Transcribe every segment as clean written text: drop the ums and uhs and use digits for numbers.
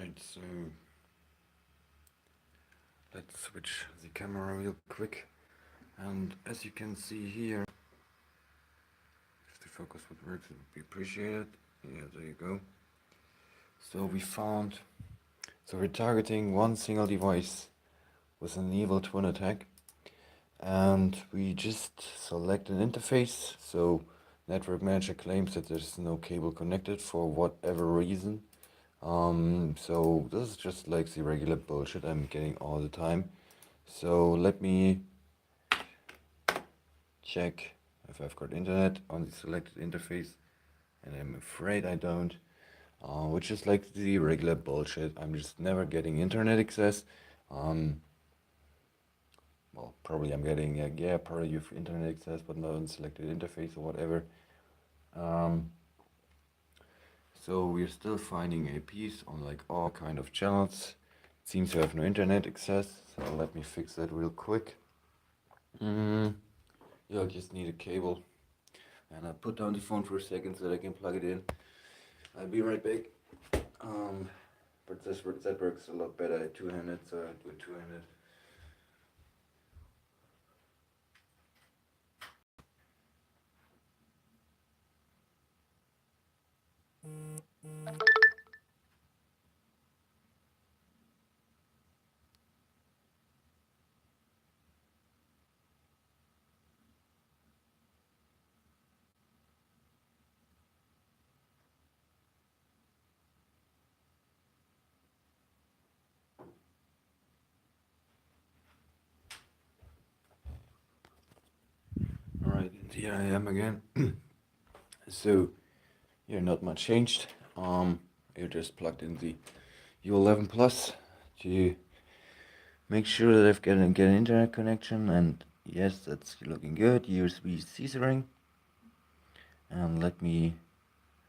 Alright, so let's switch the camera real quick. And as you can see here, if the focus would work, it would be appreciated. Yeah, there you go. So we're targeting one single device with an Evil Twin attack. And we just select an interface. So Network Manager claims that there's no cable connected for whatever reason. So this is just like the regular bullshit I'm getting all the time. So let me check if I've got internet on the selected interface, and I'm afraid I don't, which is like the regular bullshit. I'm just never getting internet access. Well, probably I'm getting, probably you have internet access, but not on selected interface or whatever. So we're still finding APs on like all kind of channels. It seems to have no internet access, so let me fix that real quick. Yeah, I just need a cable. And I'll put down the phone for a second so that I can plug it in. I'll be right back. But that works a lot better two-handed, so I do it two-handed. Alright, and here I am again. So, yeah, not much changed. I just plugged in the U11 Plus to make sure that I've got an internet connection, and yes, that's looking good. USB-C ring. And let me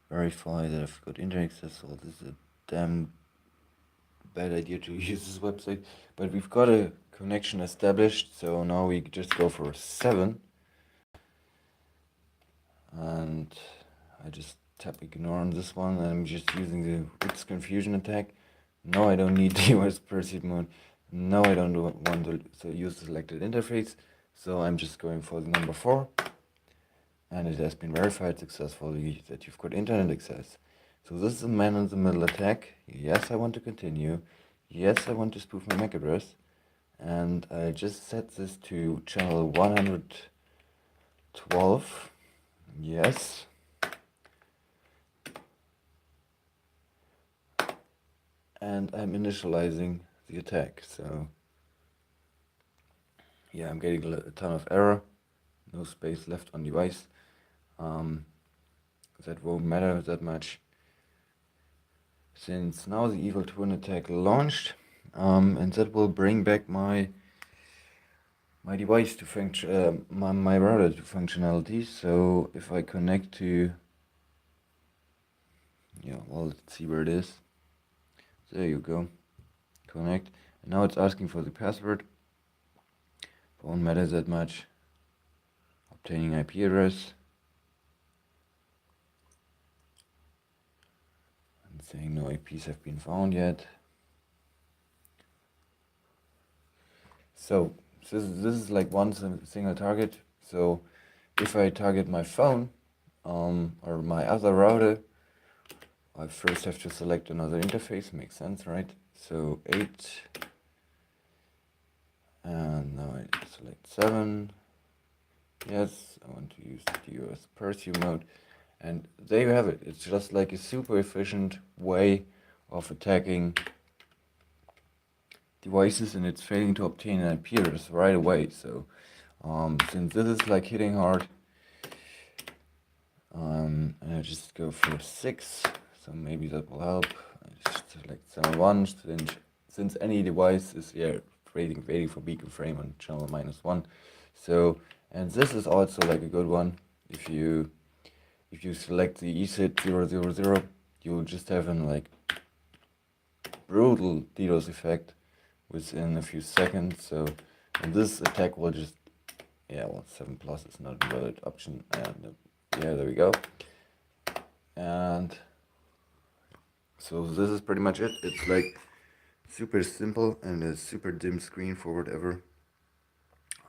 verify that I've got internet access. So this is a damn bad idea to use this website, but we've got a connection established, so now we just go for 7. And I just tap ignore on this one, and I'm just using the Wix confusion attack. No, I don't need the US pursuit mode. No, I don't want to use the selected interface, so I'm just going for the number 4. And it has been verified successfully that you've got internet access. So this is a man-in-the-middle attack. Yes, I want to continue. Yes, I want to spoof my MAC address. And I just set this to channel 112. Yes. And I'm initializing the attack. So yeah, I'm getting a ton of error. No space left on device. That won't matter that much, since now the Evil Twin attack launched, and that will bring back my device to function, my router to functionality. So if I connect to, well, let's see where it is. There you go. Connect. And now it's asking for the password. Won't matter that much. Obtaining IP address. And saying no IPs have been found yet. So this is like one single target. So if I target my phone or my other router, I first have to select another interface. Makes sense, right? So 8, and now I select 7. Yes, I want to use the US pursuit mode, and there you have it. It's just like a super efficient way of attacking devices, and it's failing to obtain an IP address right away. So since this is like hitting hard, and I just go for 6, so maybe that will help. I just select channel 1, since any device is waiting for beacon frame on channel -1. So, and this is also like a good one. If you select the ESID 000, you'll just have an like brutal DDoS effect within a few seconds. So, and this attack will just, 7 plus is not a valid option. And yeah, there we go. And So this is pretty much it. It's like super simple and a super dim screen for whatever.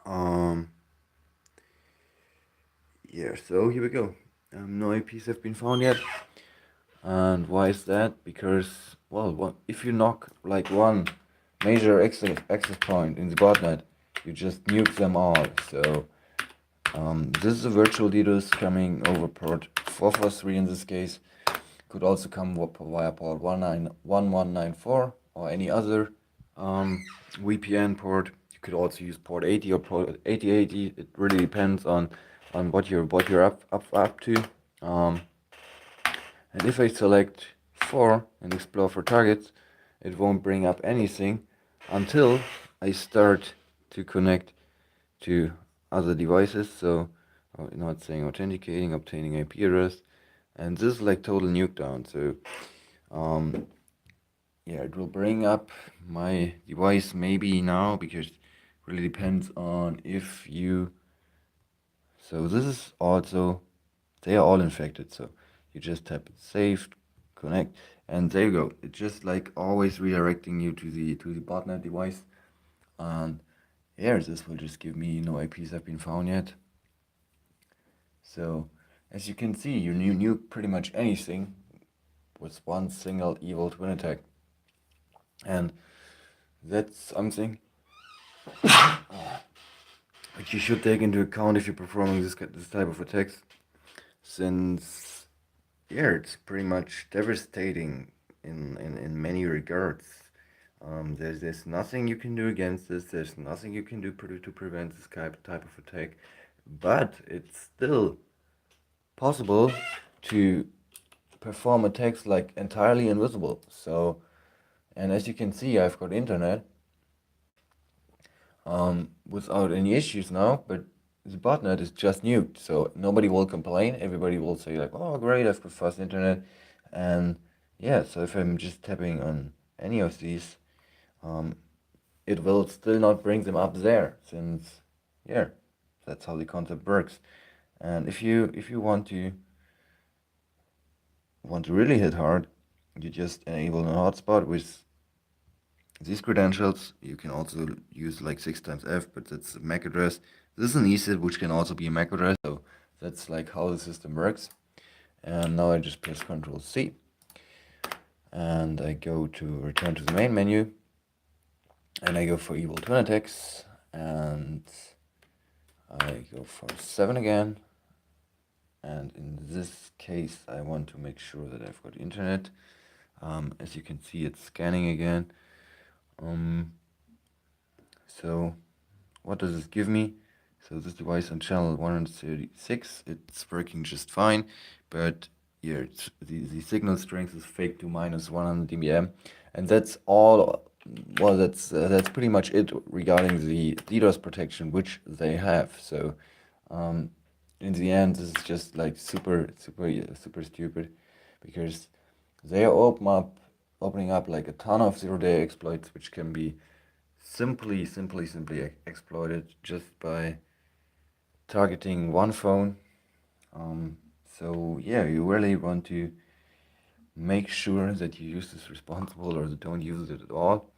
Um, yeah, so here we go. No IPs have been found yet. And why is that? Because, well, if you knock like one major access point in the botnet, you just nuke them all. So this is a virtual DDoS coming over port 443 in this case. Could also come via port 1194 or any other VPN port. You could also use port 80 or port 8080. It really depends on what you're up to. And if I select 4 and explore for targets, it won't bring up anything until I start to connect to other devices. So it's saying authenticating, obtaining IP address, and this is like total nuke down. So yeah, it will bring up my device maybe now, because it really depends on if you. So this is also, they are all infected. So you just tap save, connect, and there you go. It's just like always redirecting you to the botnet device. And here, this will just give me no IPs have been found yet. So as you can see, you nuke pretty much anything with one single evil twin attack. And that's something which you should take into account if you're performing this type of attacks, since yeah, it's pretty much devastating in many regards. There's nothing you can do against this. There's nothing you can do to prevent this type of attack, but it's still possible to perform attacks like entirely invisible. So, and as you can see, I've got internet without any issues now, but the botnet is just nuked, so nobody will complain. Everybody will say like, "Oh, great, I've got fast internet," and yeah. So if I'm just tapping on any of these, it will still not bring them up there, since yeah, that's how the concept works. And if you want to really hit hard, you just enable a hotspot with these credentials. You can also use like 6xF, but that's a MAC address. This is an ESID, which can also be a MAC address. So that's like how the system works. And now I just press Ctrl C. And I go to return to the main menu. And I go for Evil Twin Attacks. And I go for 7 again. And in this case, I want to make sure that I've got internet. As you can see, it's scanning again. So what does this give me? So this device on channel 136, it's working just fine, but yeah, the signal strength is fake to minus 100 dBm, and that's all. Well, that's pretty much it regarding the DDoS protection which they have. So in the end, this is just like super stupid, because they are opening up like a ton of zero-day exploits which can be simply exploited just by targeting one phone. So yeah, you really want to make sure that you use this responsible, or don't use it at all,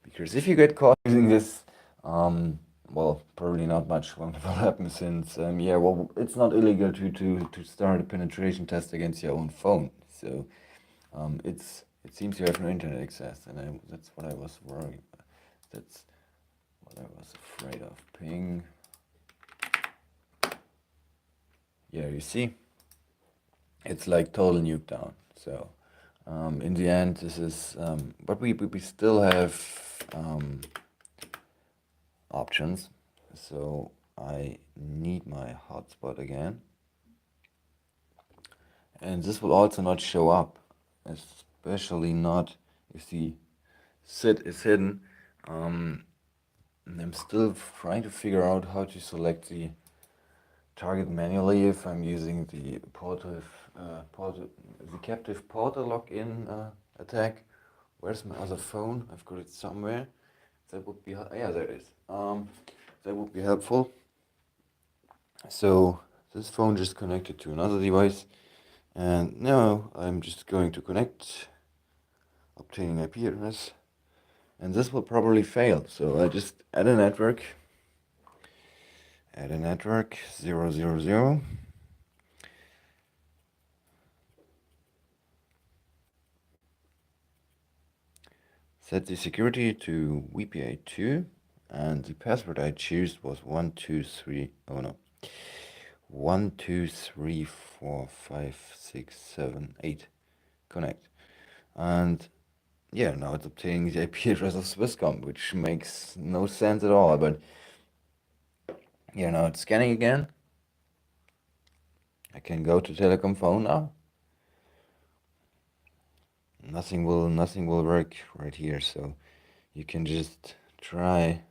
because if you get caught using this, well, probably not much will happen, since yeah, well, it's not illegal to start a penetration test against your own phone. So it seems you have no internet access, and that's what I was worried. That's what I was afraid of. Ping. Yeah, you see, it's like total nuke down. So in the end, this is, but we still have options. So I need my hotspot again, and this will also not show up, especially not if the SID is hidden. And I'm still trying to figure out how to select the target manually if I'm using the the captive portal login attack. Where's my other phone? I've got it somewhere. That would be, yeah, there it is. That would be helpful. So this phone just connected to another device, and now I'm just going to connect obtaining IP address, and this will probably fail. So I just add a network 000. Set the security to VPA2, and the password I choose was 123. Oh no, 1234567 connect. And yeah, now it's obtaining the IP address of Swisscom, which makes no sense at all. But yeah, now it's scanning again. I can go to Telecom phone now. Nothing will work right here, so you can just try.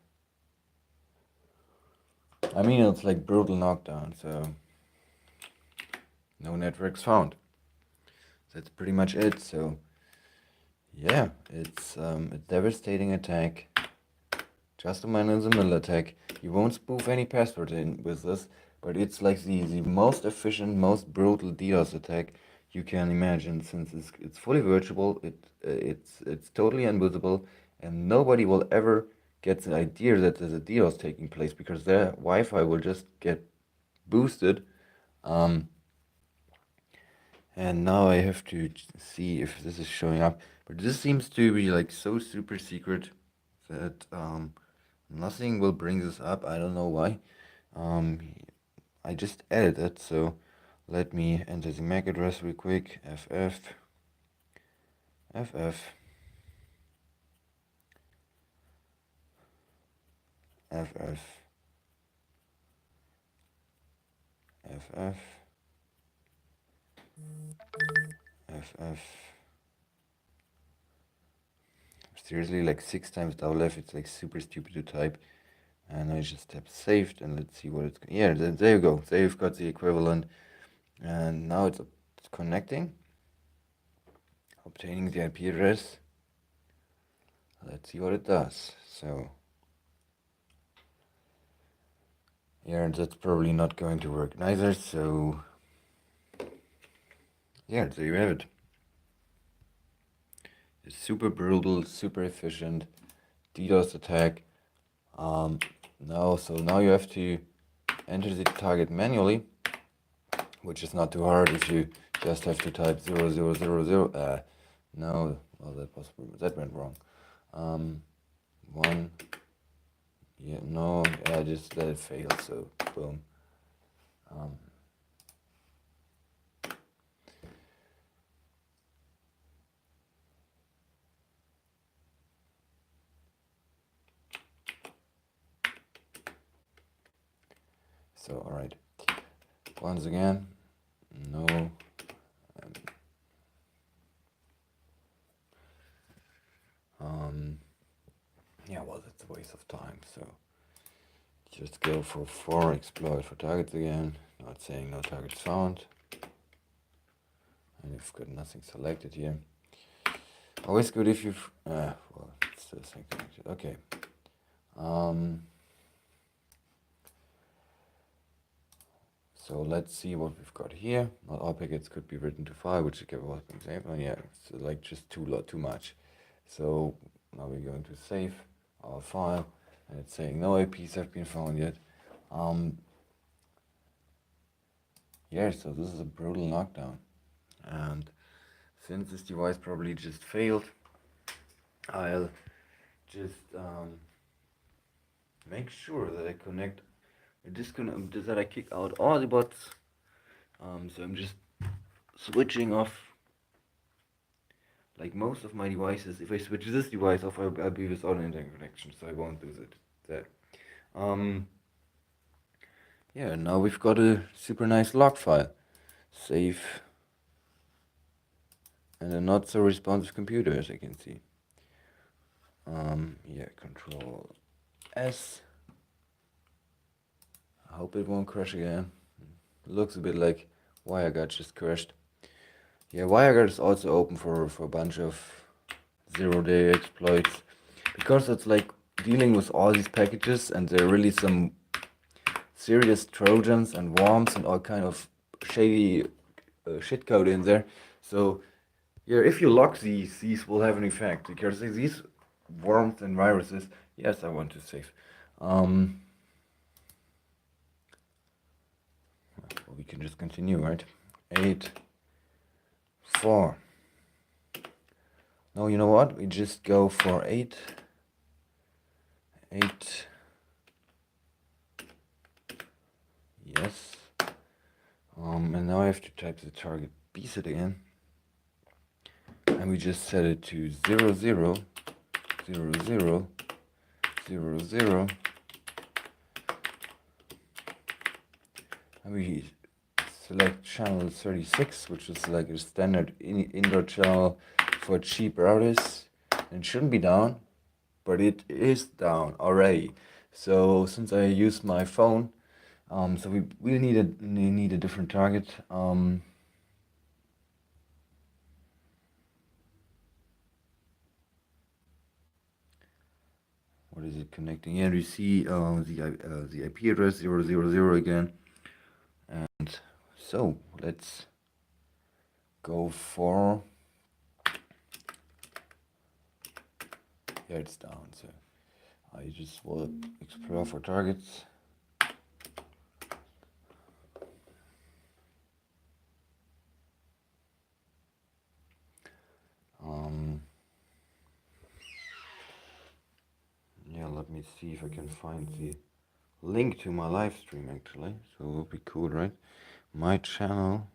I mean, it's like brutal knockdown, so no networks found. That's pretty much it. So yeah, it's a devastating attack. Just a man-in-the-middle attack. You won't spoof any password in with this, but it's like the most efficient, most brutal DDoS attack you can imagine. Since it's fully virtual, it's totally invisible, and nobody will ever get the idea that there's a DDoS taking place because their Wi-Fi will just get boosted. And now I have to see if this is showing up. But this seems to be like so super secret that nothing will bring this up. I don't know why. I just added it, so let me enter the MAC address real quick. FF FF FF FF FF. Seriously, like 6 times double F. It's like super stupid to type. And I just tap saved, and let's see what it's. Yeah, there you go. There you've got the equivalent. And now it's connecting, obtaining the IP address. Let's see what it does. So yeah, that's probably not going to work neither. So yeah, there you have it. It's super brutal, super efficient DDoS attack. Now you have to enter the target manually, which is not too hard if you just have to type 0000. No, well, that went wrong. 1. Yeah, no, I just let it fail. So boom. So all right. Once again, no. Yeah, well, that's a waste of time. So just go for exploit for targets again. Not saying no targets found. And you've got nothing selected here. Always good if you've. Well, it's still connected. Okay. So let's see what we've got here. Not all packets could be written to file, which was an example. Yeah, it's like just too much. So now we're going to save our file, and it's saying no IPs have been found yet. Yeah, so this is a brutal knockdown, and since this device probably just failed, I'll just make sure that I connect. That I kick out all the bots. So I'm just switching off like most of my devices. If I switch this device off, I'll be without an internet connection, so I won't do that. Yeah, now we've got a super nice log file. Save. And a not so responsive computer, as I can see. Yeah, Control S. I hope it won't crash again. It looks a bit like WireGuard just crashed. Yeah, WireGuard is also open for a bunch of zero-day exploits, because it's like dealing with all these packages, and there are really some serious Trojans and worms and all kind of shady shit code in there. So Yeah, if you lock these will have an effect because these worms and viruses. Yes, I want to save. Um, well, we can just continue, right? 8, 4. No, you know what? We just go for 8, 8. Yes. And now I have to type the target B set again. And we just set it to 0, 0, 0, 0, 0, 0. And we select channel 36, which is like a standard indoor channel for cheap routers. It shouldn't be down, but it is down already. So since I use my phone, so we need a different target. What is it connecting? Here we see the IP address 000 again. And so let's go for, yeah, it's down. So I just will explore for targets. Yeah, let me see if I can find the link to my live stream actually. So it will be cool, right? My channel.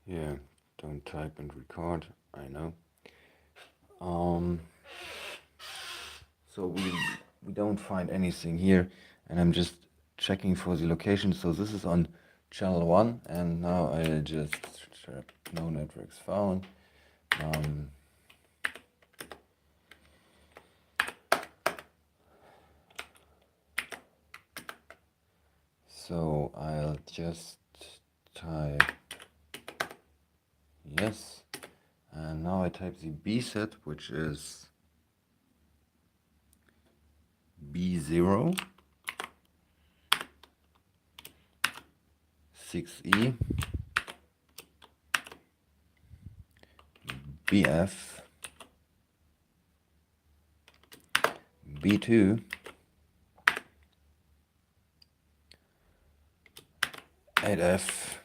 Yeah, don't type and record. I know. So we don't find anything here, and I'm just checking for the location. So this is on channel 1, and now I just check no networks found. So I'll just type yes, and now I type the B set, which is B0 6E BF B2 8F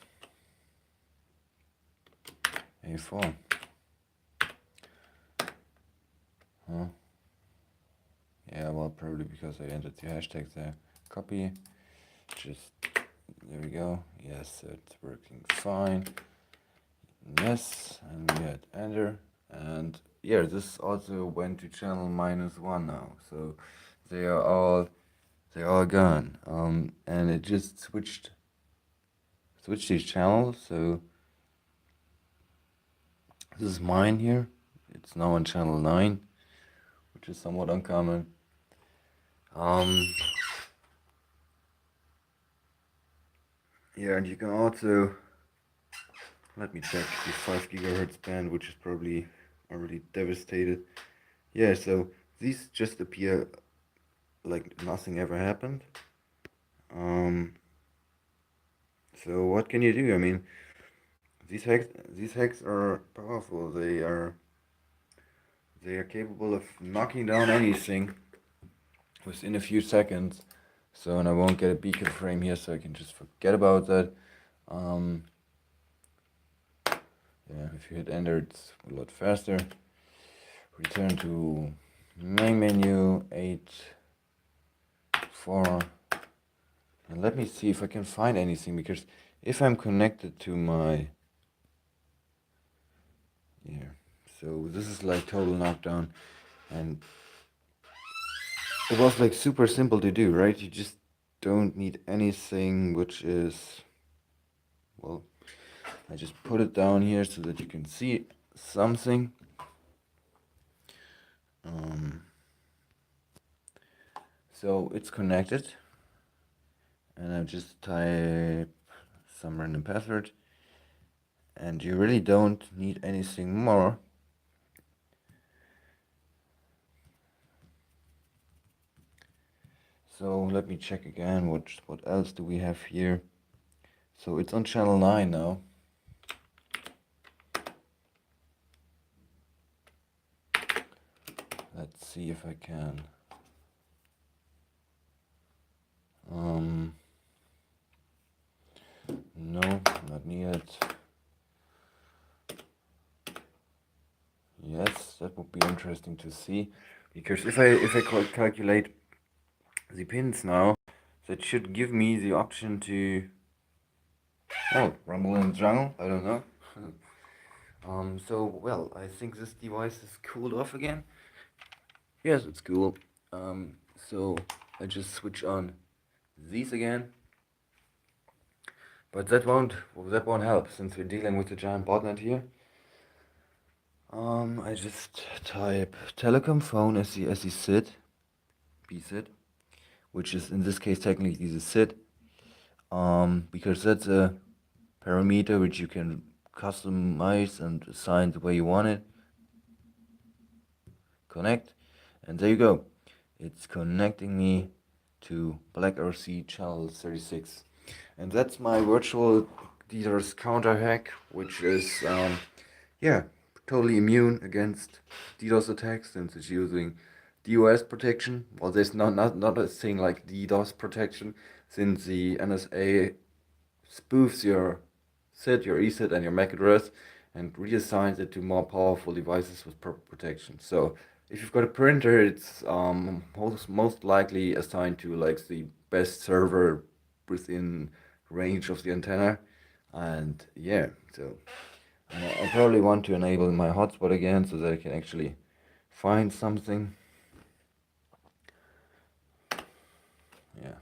A4. Huh? Yeah, well, probably because I entered the hashtag there. Copy. Just, there we go. Yes, it's working fine. Yes, and we hit enter. And yeah, this also went to channel -1 now. So they're all gone. And it just switched these channels. So this is mine here. It's now on channel 9, which is somewhat uncommon. Yeah, and you can also, let me check the 5 gigahertz band, which is probably already devastated. Yeah, so these just appear like nothing ever happened. So what can you do? I mean, these hacks are powerful. They are capable of knocking down anything within a few seconds. So, and I won't get a beacon frame here, so I can just forget about that. Yeah, if you hit enter, it's a lot faster. Return to main menu, 8, 4. And let me see if I can find anything, because if I'm connected to my, yeah, so this is like total knockdown, and it was like super simple to do, right? You just don't need anything, which is, well, I just put it down here so that you can see something. So it's connected, and I just type some random password, and you really don't need anything more. So let me check again, what else do we have here? So it's on channel 9 now. Let's see if I can. No, not needed. Yes, that would be interesting to see, because if I calculate the pins now, that should give me the option to, oh, rumble in the jungle, I don't know. So well, I think this device is cooled off again. Yes, it's cool. So I just switch on these again, but that won't help since we're dealing with the giant botnet here. I just type telecom phone as the SE BSID, which is in this case technically the SID, because that's a parameter which you can customize and assign the way you want it. Connect, and there you go. It's connecting me to BlackRC channel 36, and that's my virtual DDoS counter hack, which is yeah, totally immune against DDoS attacks since it's using DOS protection. Well, there's not a thing like DDoS protection, since the NSA spoofs your SID, your ESID, and your MAC address and reassigns it to more powerful devices with proper protection. So if you've got a printer, it's most likely assigned to like the best server within range of the antenna. And yeah, so I probably want to enable my hotspot again so that I can actually find something. Yeah,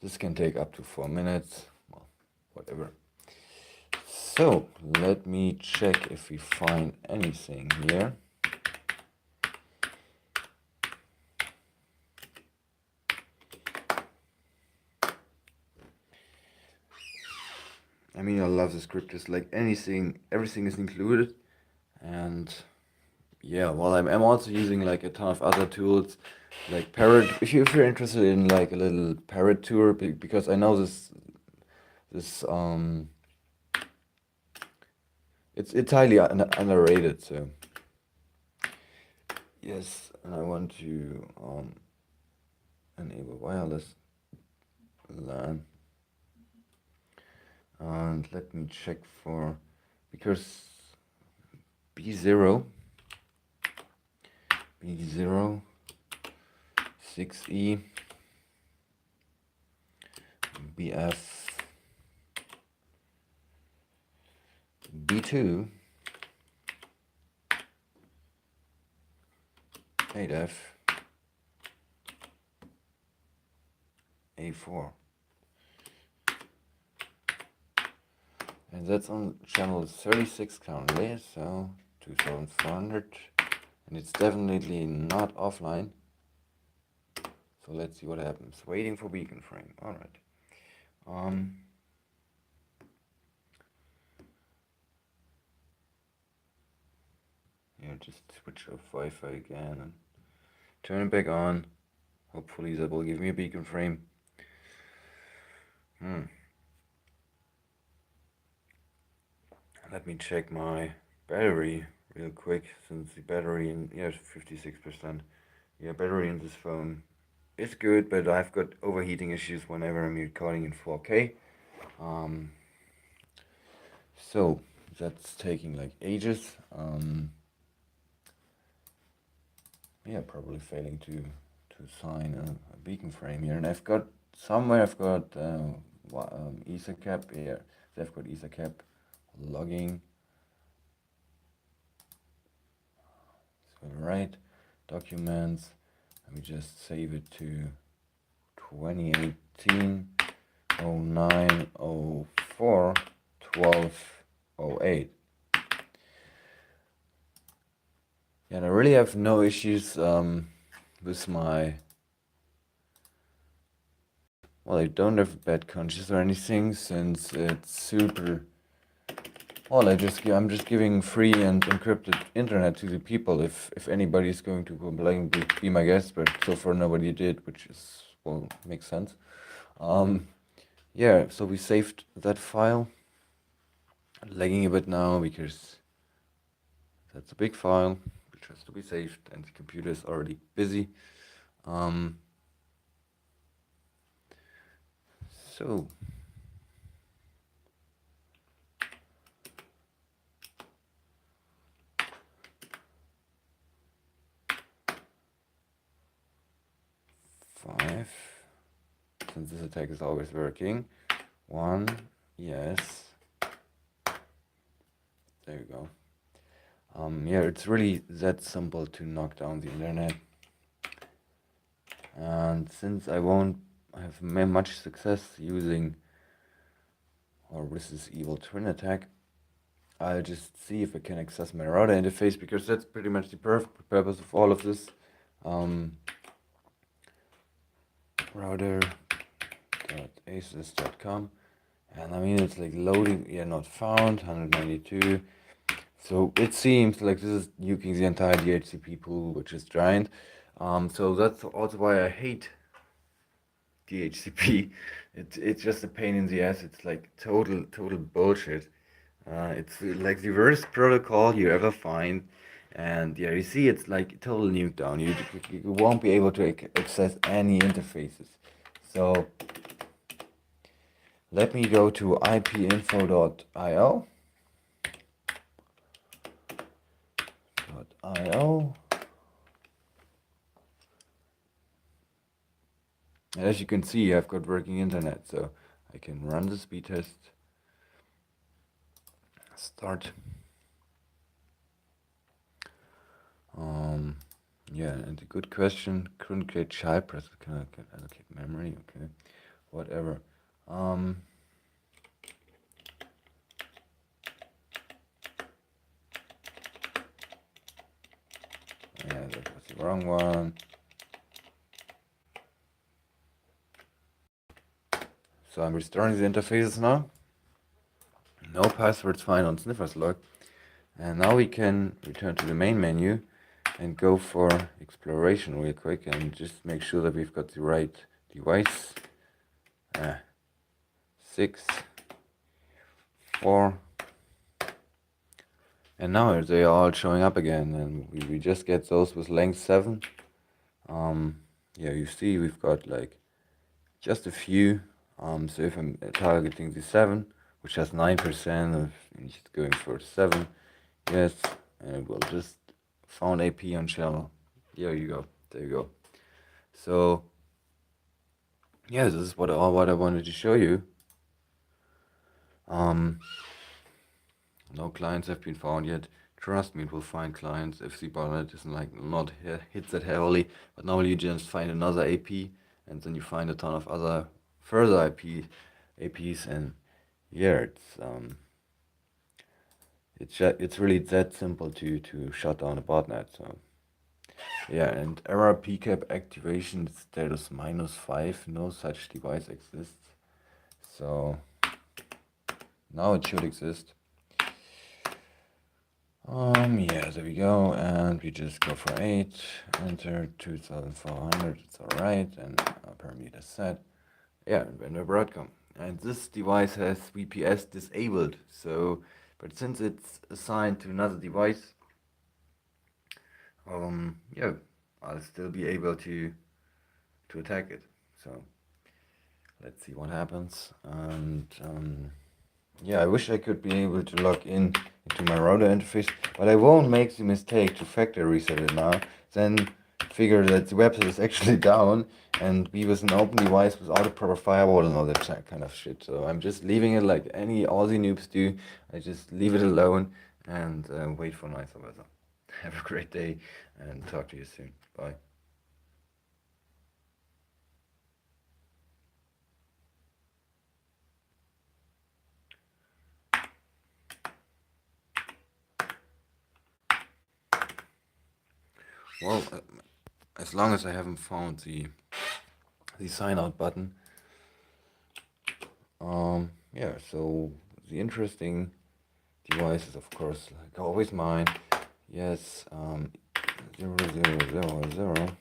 this can take up to 4 minutes, well, whatever. So let me check if we find anything here. I mean, I love the script, just like anything, everything is included. And yeah, well, I'm also using like a ton of other tools, like Parrot. If you're interested in like a little Parrot tour, because I know this it's highly underrated. So yes, and I want to enable wireless LAN. And let me check for, because B0 6E BF B2 8F A4, and that's on channel 36 currently, so 2400, and it's definitely not offline. So let's see what happens. Waiting for beacon frame. All right. Yeah, just switch off Wi-Fi again and turn it back on. Hopefully that will give me a beacon frame. Let me check my battery real quick, since the battery in, yeah, 56%. Yeah, battery in this phone is good, but I've got overheating issues whenever I'm recording in 4K. So that's taking like ages. Yeah, probably failing to assign a beacon frame here, and I've got EtherCap here. So I've got EtherCap logging. So right, documents. Let me just save it to 2018 09 04 12 08. And I really have no issues with my well, I don't have bad conscience or anything, since it's super. Well, I'm just giving free and encrypted internet to the people. If anybody is going to complain, be my guest. But so far nobody did, which is, well, makes sense. Yeah, so we saved that file. Lagging a bit now because that's a big file which has to be saved, and the computer is already busy. Um, so five, since this attack is always working. One, yes. There you go. Yeah, it's really that simple to knock down the internet. And since I won't have much success using, or this is evil twin attack, I'll just see if I can access my router interface, because that's pretty much the purpose of all of this. Router.asus.com, and I mean it's like loading. Yeah, not found. 192. So it seems like this is nuking the entire DHCP pool, which is giant. So that's also why I hate DHCP. It's just a pain in the ass. It's like total bullshit. It's like the worst protocol you ever find. And yeah, you see, it's like total nuke down. You won't be able to access any interfaces. So let me go to ipinfo.io. And as you can see, I've got working internet, so I can run the speed test. Start. Yeah, and a good question. Couldn't create child press. Can I allocate memory? Okay, whatever. Yeah, that was the wrong one. So I'm restoring the interfaces now. No passwords fine on Sniffer's log. And now we can return to the main menu and go for exploration real quick and just make sure that we've got the right device. 6, 4. And now they are all showing up again, and we just get those with length 7. Yeah, you see we've got like just a few. So if I'm targeting the 7, which has 9%, of just going for 7, yes, and we'll just found AP on channel. There you go. There you go. So yeah, this is what I wanted to show you. No clients have been found yet. Trust me, it will find clients if the botnet isn't like not hit that heavily. But normally you just find another AP, and then you find a ton of other further APs, and yeah, it's really that simple to shut down a botnet. So yeah, and error PCAP activation status -5. No such device exists. So now it should exist. Yeah, there we go, and we just go for 8, enter 2400, it's alright, and parameter set. Yeah, and vendor Broadcom. And this device has VPS disabled, so, but since it's assigned to another device, yeah, I'll still be able to attack it. So, let's see what happens, and, yeah, I wish I could be able to log in into my router interface, but I won't make the mistake to factory reset it now, then figure that the website is actually down and be with an open device without a proper firewall and all that kind of shit. So I'm just leaving it like any Aussie noobs do. I just leave it alone and wait for nicer weather. Have a great day and talk to you soon. Bye. Well, as long as I haven't found the sign out button, Yeah, so the interesting device is of course like always mine. Yes, 0000.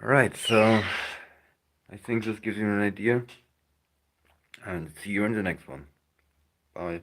Alright, so I think this gives you an idea, and see you in the next one. Bye.